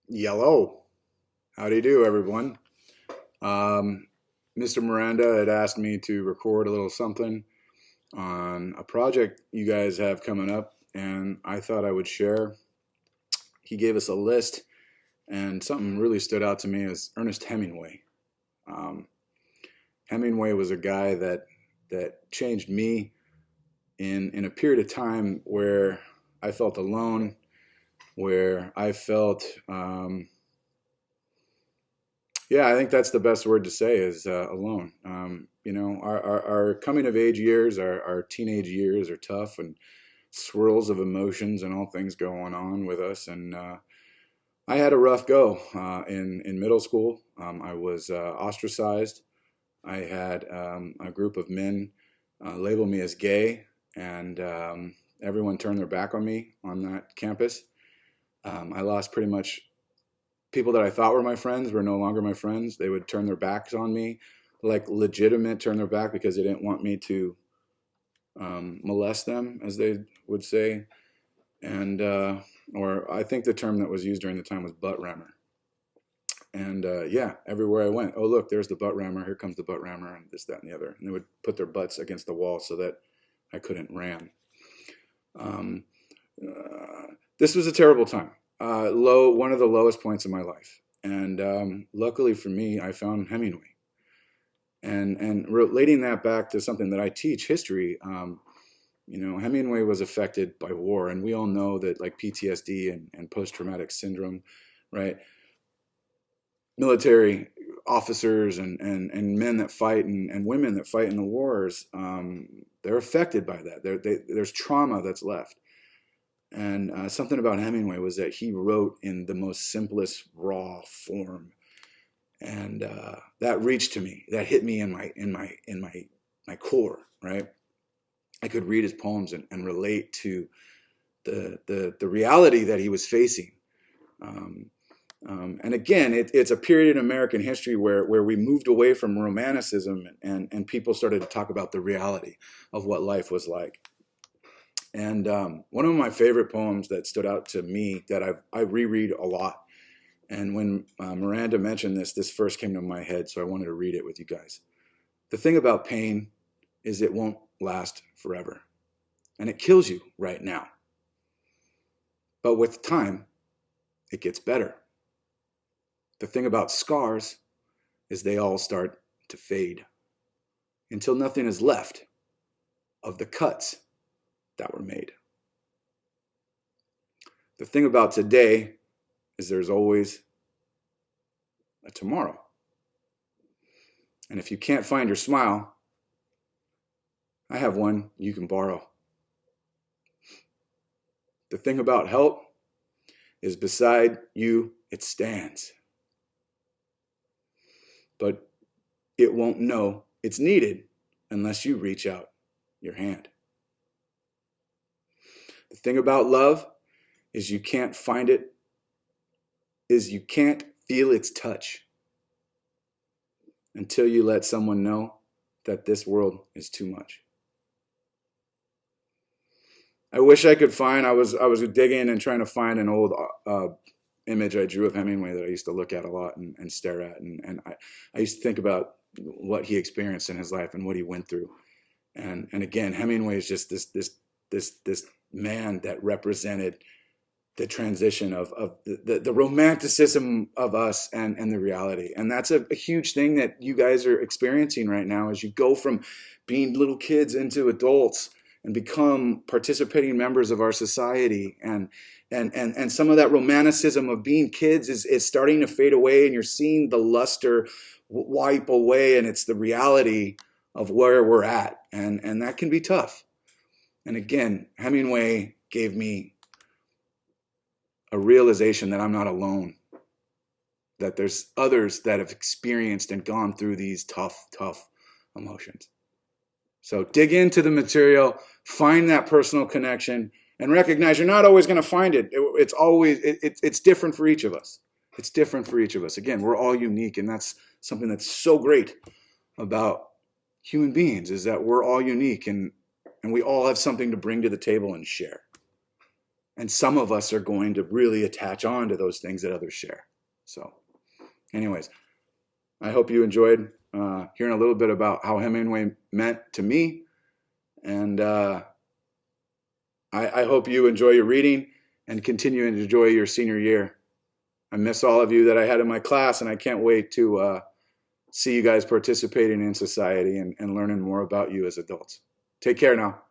Yellow. How do you do, everyone? Um, Mr. Miranda had asked me to record a little something on a project you guys have coming up, and I thought I would share. He gave us a list, and something really stood out to me is Ernest Hemingway. Um, Hemingway was a guy that changed me in a period of time where I felt alone, where I felt yeah, I think that's the best word to say is alone. Our coming of age years, our teenage years are tough and swirls of emotions and all things going on with us. And I had a rough go in middle school. I was ostracized. I had a group of men label me as gay, and everyone turned their back on me on that campus. I lost pretty much people that I thought were my friends were no longer my friends. They would turn their backs on me, like legitimate turn their back because they didn't want me to molest them, as they would say. And, or I think the term that was used during the time was butt rammer. And yeah, everywhere I went, oh, look, there's the butt rammer. Here comes the butt rammer, and this, that, and the other. And they would put their butts against the wall so that I couldn't ram. Um, this was a terrible time. One of the lowest points of my life. And luckily for me, I found Hemingway. And relating that back to something that I teach, history, Hemingway was affected by war. And we all know that like PTSD and post-traumatic syndrome, right? Military officers and men that fight and women that fight in the wars, they're affected by that. There's trauma that's left. And something about Hemingway was that he wrote in the most simplest, raw form, and that reached to me. That hit me in my core. Right, I could read his poems and relate to the reality that he was facing. And again, it's a period in American history where we moved away from romanticism and people started to talk about the reality of what life was like. And one of my favorite poems that stood out to me that I reread a lot. And when Miranda mentioned this first came to my head, so I wanted to read it with you guys. The thing about pain is it won't last forever. And it kills you right now. But with time, it gets better. The thing about scars is they all start to fade until nothing is left of the cuts that were made. The thing about today is there's always a tomorrow. And if you can't find your smile, I have one you can borrow. The thing about help is beside you it stands. But it won't know it's needed unless you reach out your hand. The thing about love is you can't find it, is you can't feel its touch until you let someone know that this world is too much. I wish I could find, I was digging and trying to find an old image I drew of Hemingway that I used to look at a lot and stare at. And I used to think about what he experienced in his life and what he went through. And again, Hemingway is just this man that represented the transition of the romanticism of us and the reality. And that's a huge thing that you guys are experiencing right now as you go from being little kids into adults and become participating members of our society. And some of that romanticism of being kids is starting to fade away, and you're seeing the luster wipe away, and it's the reality of where we're at. And that can be tough. And again, Hemingway gave me a realization that I'm not alone, that there's others that have experienced and gone through these tough emotions. So dig into the material, find that personal connection, and recognize you're not always going to find it. It's different for each of us. It's different for each of us. Again, we're all unique, and that's something that's so great about human beings, is that we're all unique and we all have something to bring to the table and share. And some of us are going to really attach on to those things that others share. So anyways, I hope you enjoyed hearing a little bit about how Hemingway meant to me. And I hope you enjoy your reading and continue to enjoy your senior year. I miss all of you that I had in my class, and I can't wait to see you guys participating in society and learning more about you as adults. Take care now.